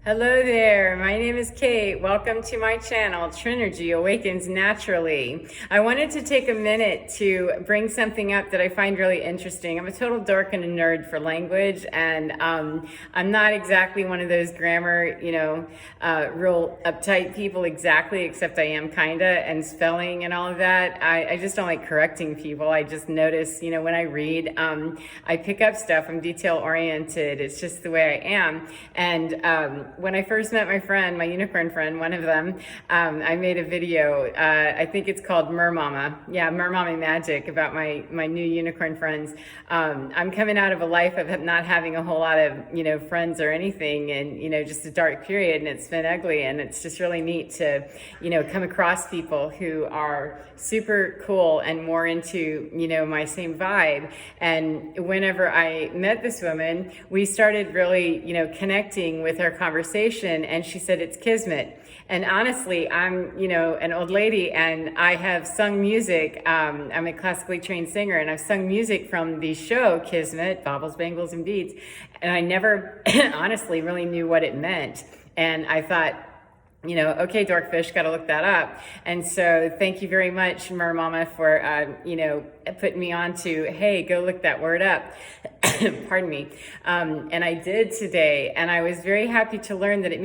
Hello there, my name is Kate. Welcome to my channel, Trinergy Awakens Naturally. I wanted to take a minute to bring something up that I find really interesting. I'm a total dork and a nerd for language, and I'm not exactly one of those grammar, real uptight people exactly, except I am kinda, and spelling and all of that. I just don't like correcting people. I just notice, when I read, I pick up stuff. I'm detail oriented. It's just the way I am. And when I first met my friend, my unicorn friend, one of them, I made a video. I think it's called Mer Mama. Yeah, Mer Mama Magic, about my new unicorn friends. I'm coming out of a life of not having a whole lot of, friends or anything, and, just a dark period, and it's been ugly. And it's just really neat to, come across people who are super cool and more into, my same vibe. And whenever I met this woman, we started really, connecting with our conversation, and she said, it's Kismet. And honestly, I'm, an old lady, and I have sung music. I'm a classically trained singer, and I've sung music from the show Kismet, Baubles, Bangles, and Beads. And I never, honestly, really knew what it meant. And I thought, okay, Dorkfish, got to look that up. And so thank you very much, Mer Mama, for, putting me on to, hey, go look that word up. Pardon me. And I did today, and I was very happy to learn that it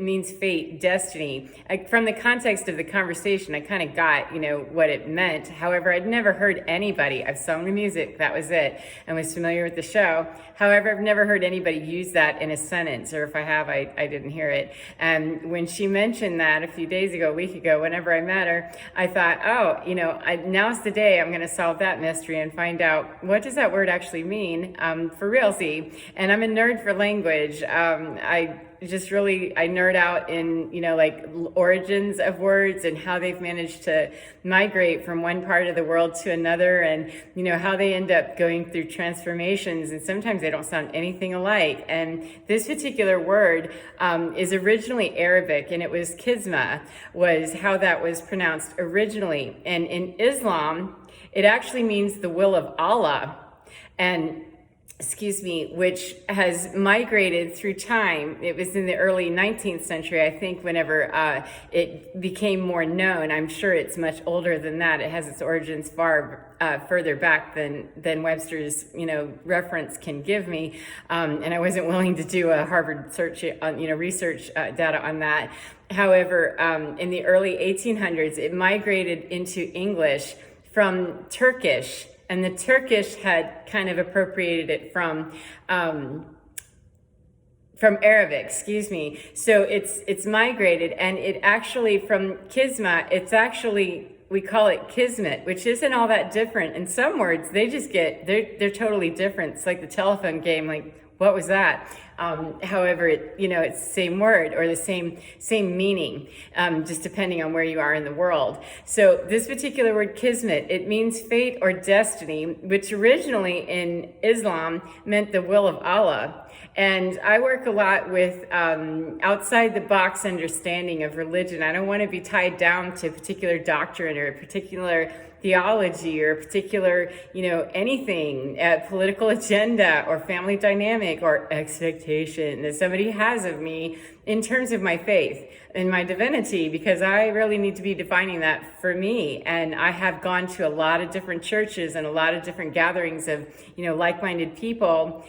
means fate, destiny. From the context of the conversation, I kind of got, what it meant. However, I'd never heard anybody. I've sung the music, that was it, and was familiar with the show. However, I've never heard anybody use that in a sentence, or if I have, I didn't hear it. And when she mentioned that a few days ago, a week ago, whenever I met her, I thought, now's the day I'm going to solve that mystery and find out, what does that word actually mean, for realsy. And I'm a nerd for language. I nerd out in, origins of words and how they've managed to migrate from one part of the world to another, and, how they end up going through transformations, and sometimes they don't sound anything alike. And this particular word is originally Arabic, and it was Kismet, was how that was pronounced originally. And in Islam, it actually means the will of Allah. And which has migrated through time. It was in the early 19th century, I think, whenever it became more known. I'm sure it's much older than that. It has its origins far further back than Webster's, reference can give me. And I wasn't willing to do a Harvard search on, research data on that. However, in the early 1800s, it migrated into English from Turkish. And the Turkish had kind of appropriated it from Arabic, So it's migrated, and it actually, from Kismet, we call it Kismet, which isn't all that different. In some words, they're totally different. It's like the telephone game, like, what was that? However, it's the same word or the same meaning, just depending on where you are in the world. So this particular word, Kismet, it means fate or destiny, which originally in Islam meant the will of Allah. And I work a lot with outside the box understanding of religion. I don't want to be tied down to a particular doctrine or a particular theology or a particular, anything, political agenda or family dynamic or expectation that somebody has of me in terms of my faith and my divinity, because I really need to be defining that for me. And I have gone to a lot of different churches and a lot of different gatherings of, like-minded people.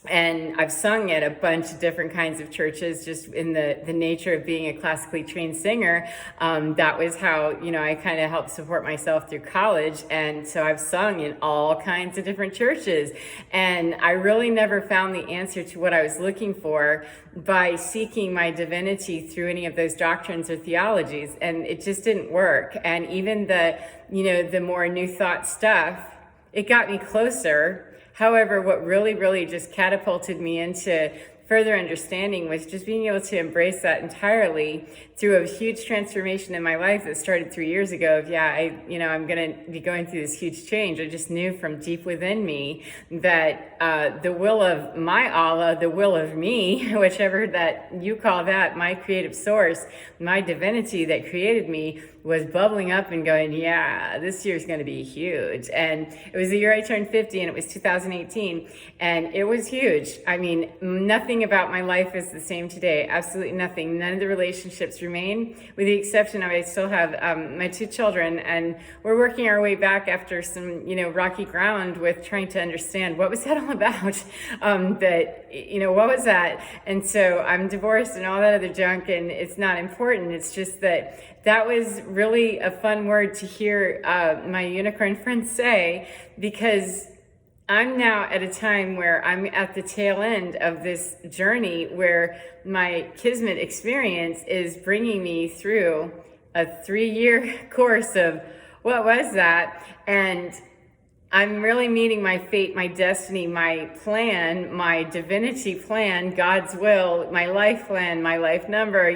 And I've sung at a bunch of different kinds of churches, just in the nature of being a classically trained singer. That was how, I kind of helped support myself through college. And so I've sung in all kinds of different churches. And I really never found the answer to what I was looking for by seeking my divinity through any of those doctrines or theologies. And it just didn't work. And even the more New Thought stuff, it got me closer. However, what really just catapulted me into further understanding was just being able to embrace that entirely through a huge transformation in my life that started 3 years ago of, I'm going to be going through this huge change. I just knew from deep within me that the will of my Allah, the will of me, whichever that you call that, my creative source, my divinity that created me, was bubbling up and going, yeah, this year's going to be huge. And it was the year I turned 50, and it was 2018, and it was huge. I mean, nothing nothing about my life is the same today. Absolutely nothing. None of the relationships remain, with the exception of I still have my 2 children, and we're working our way back after some, rocky ground with trying to understand what was that all about. What was that? And so I'm divorced and all that other junk, and it's not important. It's just that was really a fun word to hear my unicorn friends say, because I'm now at a time where I'm at the tail end of this journey where my Kismet experience is bringing me through a 3-year course of what was that? And I'm really meeting my fate, my destiny, my plan, my divinity plan, God's will, my life plan, my life number,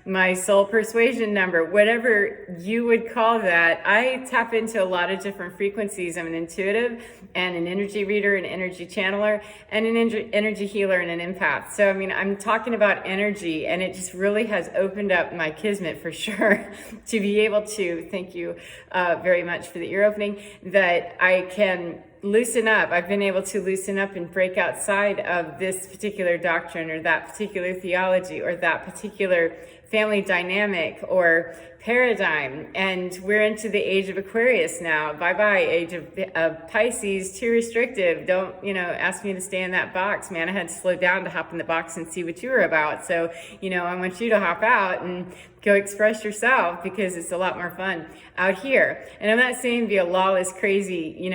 my soul persuasion number, whatever you would call that. I tap into a lot of different frequencies. I'm an intuitive and an energy reader, an energy channeler, and an energy healer and an empath. So, I'm talking about energy, and it just really has opened up my Kismet for sure to be able to, thank you very much for the ear opening, that I can loosen up. I've been able to loosen up and break outside of this particular doctrine or that particular theology or that particular family dynamic or paradigm. And we're into the age of Aquarius now. Bye-bye, age of Pisces, too restrictive. Don't, ask me to stay in that box, man. I had to slow down to hop in the box and see what you were about. So, I want you to hop out and go express yourself, because it's a lot more fun out here. And I'm not saying be a lawless, crazy,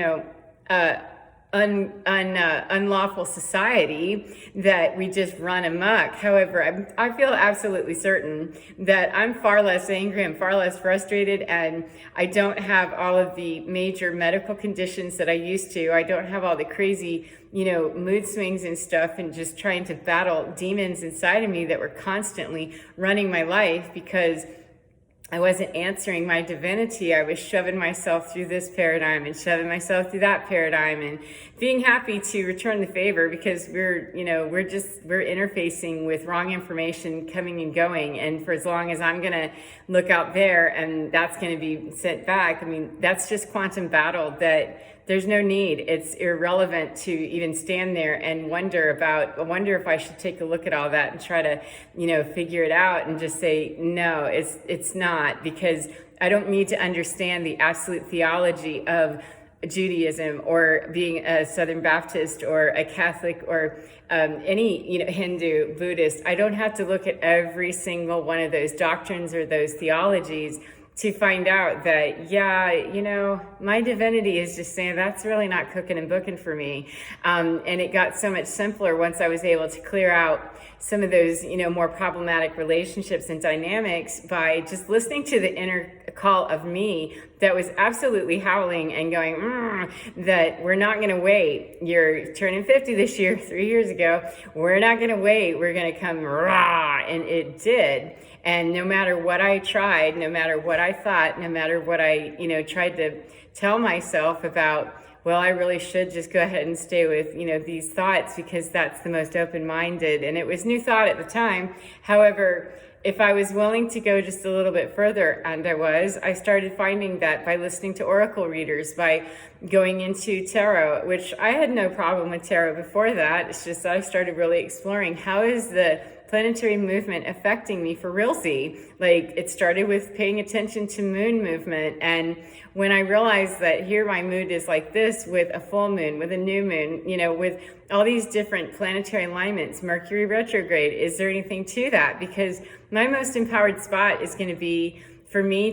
unlawful society that we just run amok. However, I feel absolutely certain that I'm far less angry, I'm far less frustrated, and I don't have all of the major medical conditions that I used to. I don't have all the crazy, mood swings and stuff, and just trying to battle demons inside of me that were constantly running my life because I wasn't answering my divinity. I was shoving myself through this paradigm and shoving myself through that paradigm and being happy to return the favor, because we're interfacing with wrong information coming and going. And for as long as I'm going to look out there and that's going to be sent back, that's just quantum battle that there's no need. It's irrelevant to even stand there and wonder if I should take a look at all that and try to, figure it out and just say, no, it's not, because I don't need to understand the absolute theology of Judaism or being a Southern Baptist or a Catholic or any Hindu, Buddhist. I don't have to look at every single one of those doctrines or those theologies to find out that, my divinity is just saying that's really not cooking and booking for me. And it got so much simpler once I was able to clear out some of those, more problematic relationships and dynamics by just listening to the inner call of me that was absolutely howling and going, that we're not going to wait. You're turning 50 this year, 3 years ago. We're not going to wait. We're going to come raw. And it did. And no matter what I tried, no matter what I thought, no matter what I, tried to tell myself about, well, I really should just go ahead and stay with, these thoughts because that's the most open-minded. And it was new thought at the time. However, if I was willing to go just a little bit further, and I started finding that by listening to oracle readers, by going into tarot, which I had no problem with tarot before that. It's just that I started really exploring how is the planetary movement affecting me for realsy. Like, it started with paying attention to moon movement, and when I realized that here my mood is like this with a full moon, with a new moon, with all these different planetary alignments, Mercury retrograde, is there anything to that? Because my most empowered spot is going to be, for me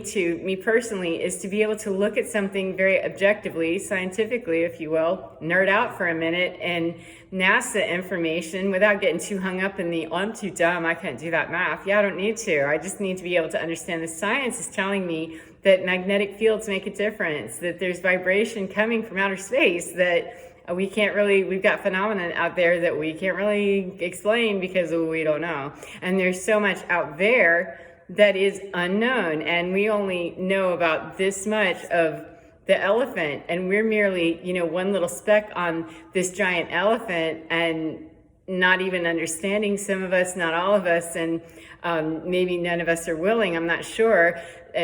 personally, is to be able to look at something very objectively, scientifically, if you will, nerd out for a minute and NASA information without getting too hung up in the, I'm too dumb, I can't do that math. Yeah, I don't need to. I just need to be able to understand the science is telling me that magnetic fields make a difference, that there's vibration coming from outer space, that we've got phenomena out there that we can't really explain because we don't know. And there's so much out there that is unknown, and we only know about this much of the elephant, and we're merely, one little speck on this giant elephant, and not even understanding, some of us, not all of us, and maybe none of us are willing, I'm not sure,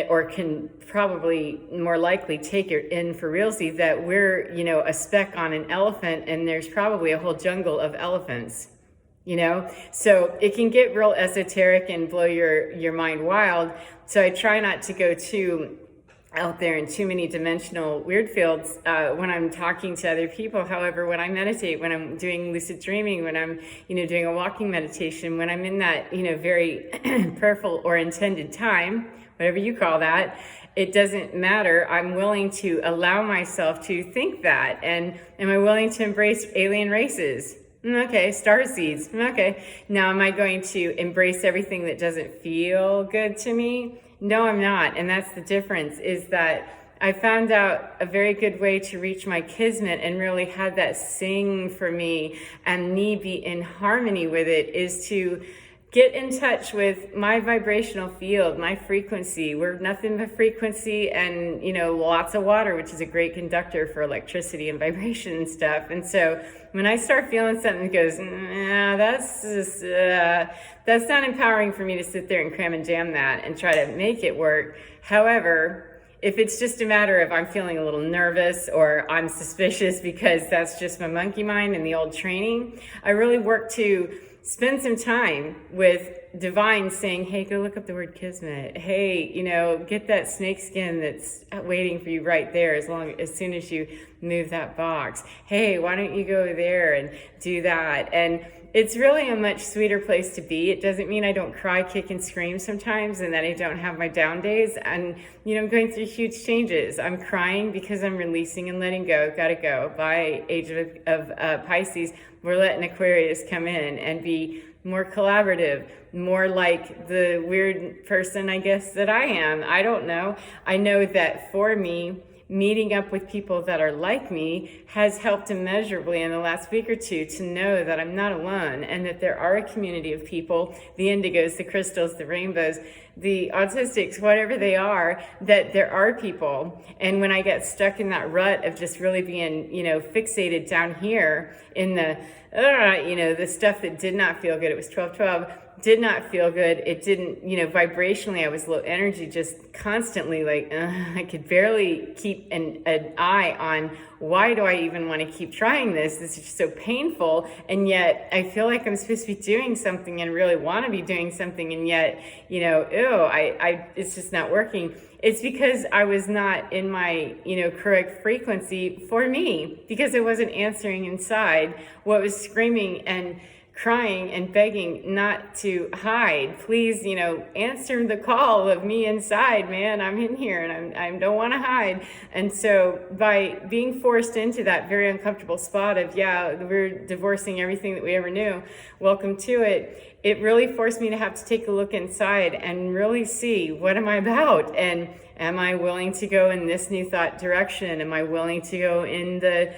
or can probably more likely take it in for realsy, that we're, a speck on an elephant, and there's probably a whole jungle of elephants. So it can get real esoteric and blow your mind wild. So I try not to go too out there in too many dimensional weird fields when I'm talking to other people. However, when I meditate, when I'm doing lucid dreaming, when I'm doing a walking meditation, when I'm in that very prayerful or intended time, whatever you call that, it doesn't matter. I'm willing to allow myself to think that. And am I willing to embrace alien races? Okay, star seeds. Okay, now am I going to embrace everything that doesn't feel good to me? No, I'm not. And that's the difference, is that I found out a very good way to reach my Kismet and really have that sing for me and me be in harmony with it, is to get in touch with my vibrational field, my frequency. We're nothing but frequency and, lots of water, which is a great conductor for electricity and vibration and stuff. And so when I start feeling something that goes, nah, that's not empowering for me to sit there and cram and jam that and try to make it work. However, if it's just a matter of I'm feeling a little nervous or I'm suspicious because that's just my monkey mind and the old training, I really work to spend some time with divine saying, hey, go look up the word Kismet. Hey, get that snake skin that's waiting for you right there as soon as you move that box. Hey, why don't you go over there and do that? And it's really a much sweeter place to be. It doesn't mean I don't cry, kick, and scream sometimes and that I don't have my down days. And, I'm going through huge changes. I'm crying because I'm releasing and letting go. Gotta go. By age of Pisces, we're letting Aquarius come in and be more collaborative, more like the weird person, I guess, that I am. I don't know. I know that for me, meeting up with people that are like me has helped immeasurably in the last week or two to know that I'm not alone and that there are a community of people, the indigos, the crystals, the rainbows, the autistics, whatever they are, that there are people. And when I get stuck in that rut of just really being, fixated down here in the stuff that did not feel good, it was 12-12, did not feel good. It didn't, vibrationally, I was low energy, just constantly I could barely keep an eye on why do I even want to keep trying this? This is just so painful. And yet I feel like I'm supposed to be doing something and really want to be doing something. And yet, it's just not working. It's because I was not in my, correct frequency for me, because it wasn't answering inside what was screaming and crying and begging not to hide. Please, answer the call of me inside, man. I'm in here and I don't want to hide. And so by being forced into that very uncomfortable spot of, we're divorcing everything that we ever knew, welcome to it, it really forced me to have to take a look inside and really see, what am I about? And am I willing to go in this new thought direction? Am I willing to go in the,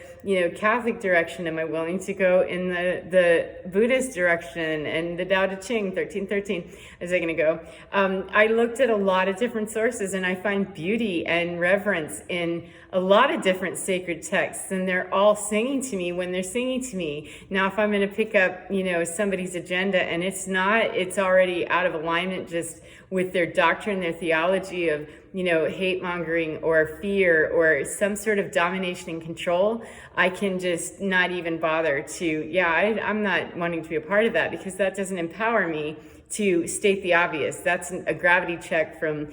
Catholic direction? Am I willing to go in the Buddhist direction and the Tao Te Ching, 1313? Is I going to go? I looked at a lot of different sources and I find beauty and reverence in a lot of different sacred texts, and they're all singing to me when they're singing to me. Now, if I'm going to pick up, somebody's agenda and it's already out of alignment just with their doctrine, their theology of, hate mongering or fear or some sort of domination and control, I can just not even bother to, I'm not wanting to be a part of that, because that doesn't empower me to state the obvious. That's a gravity check from,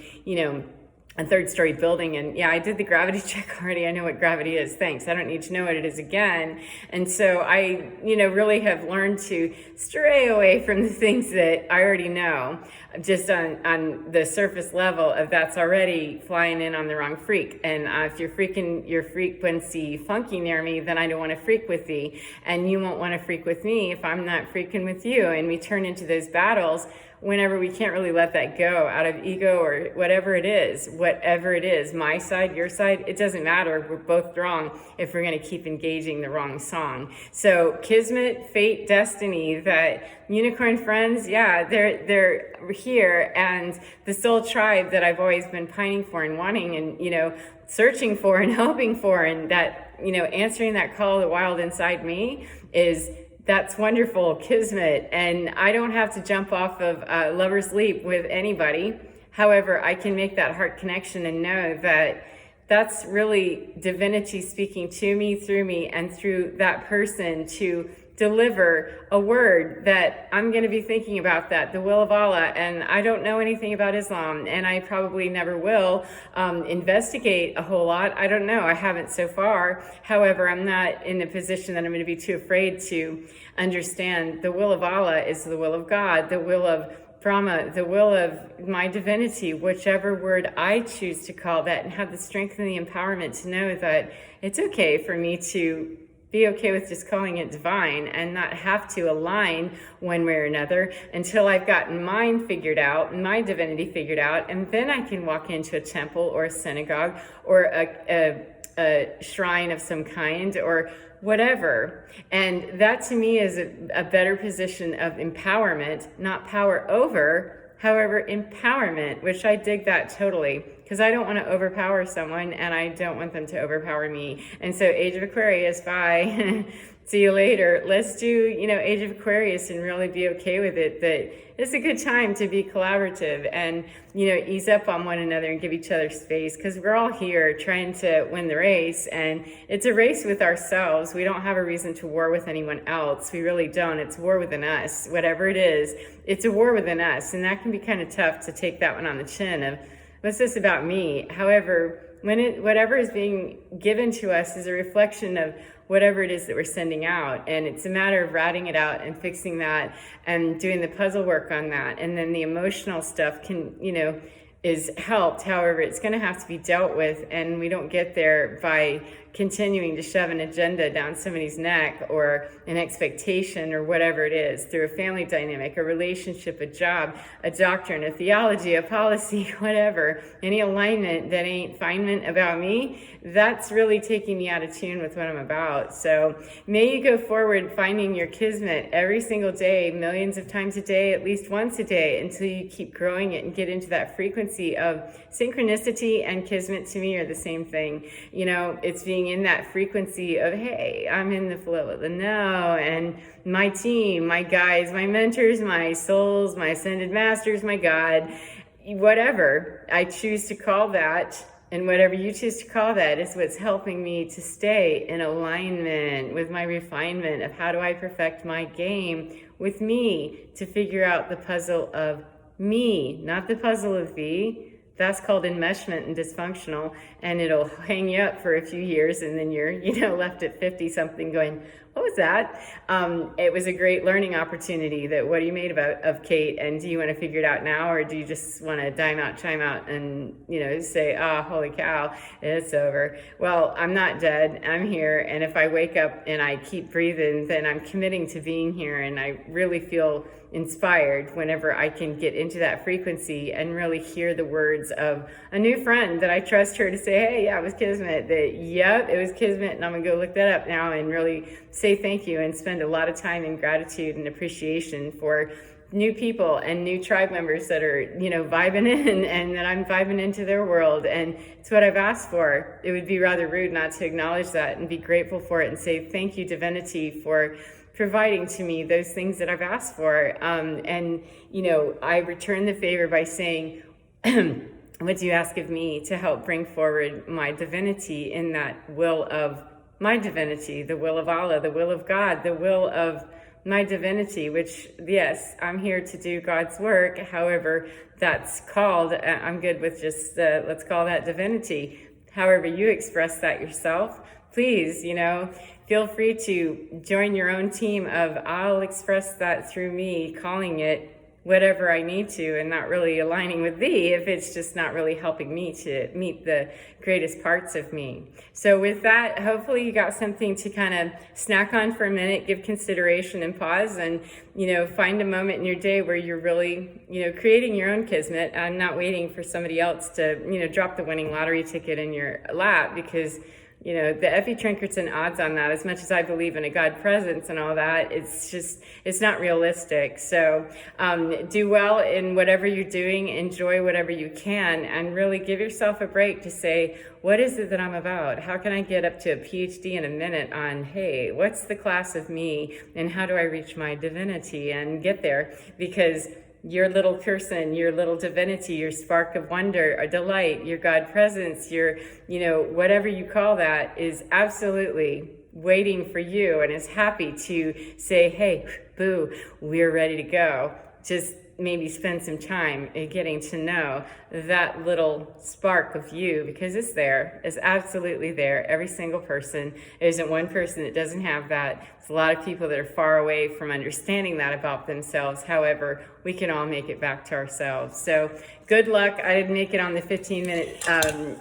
a third-story building, and I did the gravity check already. I know what gravity is. Thanks. I don't need to know what it is again. And so I, really have learned to stray away from the things that I already know, just on the surface level of that's already flying in on the wrong freak. And if you're freaking your frequency funky near me, then I don't want to freak with thee, and you won't want to freak with me if I'm not freaking with you. And we turn into those battles whenever we can't really let that go out of ego or whatever it is, my side, your side, it doesn't matter. We're both wrong if we're going to keep engaging the wrong song. So Kismet, fate, destiny, that unicorn friends, they're here, and the soul tribe that I've always been pining for and wanting and, searching for and hoping for, and that, answering that call of the wild inside me that's wonderful, Kismet. And I don't have to jump off of a lover's leap with anybody. However, I can make that heart connection and know that that's really divinity speaking to me, through me, and through that person to deliver a word that I'm going to be thinking about that, the will of Allah. And I don't know anything about Islam, and I probably never will investigate a whole lot. I don't know. I haven't so far. However, I'm not in a position that I'm going to be too afraid to understand the will of Allah is the will of God, the will of Brahma, the will of my divinity, whichever word I choose to call that, and have the strength and the empowerment to know that it's okay for me to be okay with just calling it divine and not have to align one way or another until I've gotten mine figured out, my divinity figured out, and then I can walk into a temple or a synagogue or a shrine of some kind or whatever. And that to me is a better position of empowerment, not power over, however, empowerment, which I dig that totally, because I don't want to overpower someone and I don't want them to overpower me. And so Age of Aquarius, bye. See you later. Let's do, Age of Aquarius and really be okay with it, that it's a good time to be collaborative and, ease up on one another and give each other space, because we're all here trying to win the race, and it's a race with ourselves. We don't have a reason to war with anyone else. We really don't. It's war within us. Whatever it is, it's a war within us, and that can be kind of tough to take that one on the chin of, what's this about me? However, whatever is being given to us is a reflection of whatever it is that we're sending out. And it's a matter of ratting it out and fixing that and doing the puzzle work on that. And then the emotional stuff can, is helped. However, it's going to have to be dealt with. And we don't get there by continuing to shove an agenda down somebody's neck or an expectation or whatever it is through a family dynamic, a relationship, a job, a doctrine, a theology, a policy, whatever. Any alignment that ain't finement about me, that's really taking me out of tune with what I'm about. So may you go forward finding your Kismet every single day, millions of times a day, at least once a day, until you keep growing it and get into that frequency of synchronicity. And Kismet to me are the same thing. It's being in that frequency of, hey, I'm in the flow of the now, and my team, my guides, my mentors, my souls, my ascended masters, my God, whatever I choose to call that, and whatever you choose to call that, is what's helping me to stay in alignment with my refinement of how do I perfect my game with me to figure out the puzzle of me, not the puzzle of thee. That's called enmeshment and dysfunctional, and it'll hang you up for a few years, and then you're, left at 50 something going, what was that? It was a great learning opportunity. That what are you made of, Kate? And do you want to figure it out now, or do you just want to chime out, and say, holy cow, it's over? Well, I'm not dead. I'm here, and if I wake up and I keep breathing, then I'm committing to being here, and I really feel inspired whenever I can get into that frequency and really hear the words of a new friend that I trust her to say, hey, yeah, it was Kismet. Yep, it was Kismet, and I'm gonna go look that up now and really say thank you and spend a lot of time in gratitude and appreciation for new people and new tribe members that are, vibing in, and that I'm vibing into their world. And it's what I've asked for. It would be rather rude not to acknowledge that and be grateful for it and say, thank you, Divinity, for providing to me those things that I've asked for. And I return the favor by saying, what do you ask of me to help bring forward my divinity in that will of my divinity, the will of Allah, the will of God, the will of my divinity, which, yes, I'm here to do God's work. However, that's called, I'm good with just, let's call that divinity. However you express that yourself, please, feel free to join your own team of, I'll express that through me, calling it whatever I need to, and not really aligning with thee if it's just not really helping me to meet the greatest parts of me. So with that, hopefully you got something to kind of snack on for a minute, give consideration and pause, and find a moment in your day where you're really creating your own Kismet and not waiting for somebody else to drop the winning lottery ticket in your lap, because the Effie trinkets and odds on that, as much as I believe in a God presence and all that, it's not realistic. So do well in whatever you're doing, enjoy whatever you can, and really give yourself a break to say, what is it that I'm about? How can I get up to a PhD in a minute on, hey, what's the class of me, and how do I reach my divinity and get there? Because your little person, your little divinity, your spark of wonder or delight, your God presence, your, whatever you call that, is absolutely waiting for you and is happy to say, hey, boo, we're ready to go. Just maybe spend some time getting to know that little spark of you, because it's there. It's absolutely there. Every single person. There isn't one person that doesn't have that. There's a lot of people that are far away from understanding that about themselves. However, we can all make it back to ourselves. So good luck. I didn't make it on the 15-minute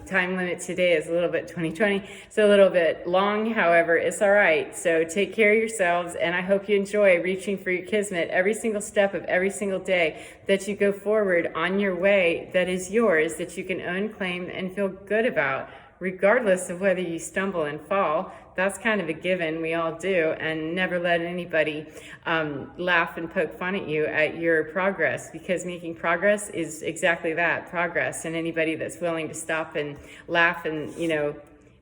time limit today. It's a little bit 2020. It's a little bit long. However, it's all right. So take care of yourselves, and I hope you enjoy reaching for your Kismet every single step of every single day, that you go forward on your way that is yours, that you can own, claim, and feel good about, regardless of whether you stumble and fall. That's kind of a given. We all do. And never let anybody laugh and poke fun at you at your progress, because making progress is exactly that, progress. And anybody that's willing to stop and laugh and,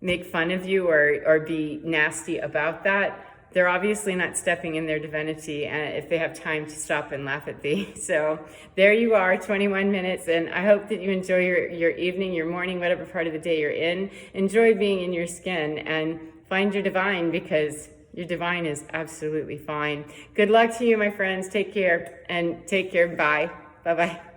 make fun of you or be nasty about that, they're obviously not stepping in their divinity if they have time to stop and laugh at thee. So there you are, 21 minutes, and I hope that you enjoy your evening, your morning, whatever part of the day you're in. Enjoy being in your skin and find your divine, because your divine is absolutely fine. Good luck to you, my friends. Take care, and take care. Bye. Bye-bye.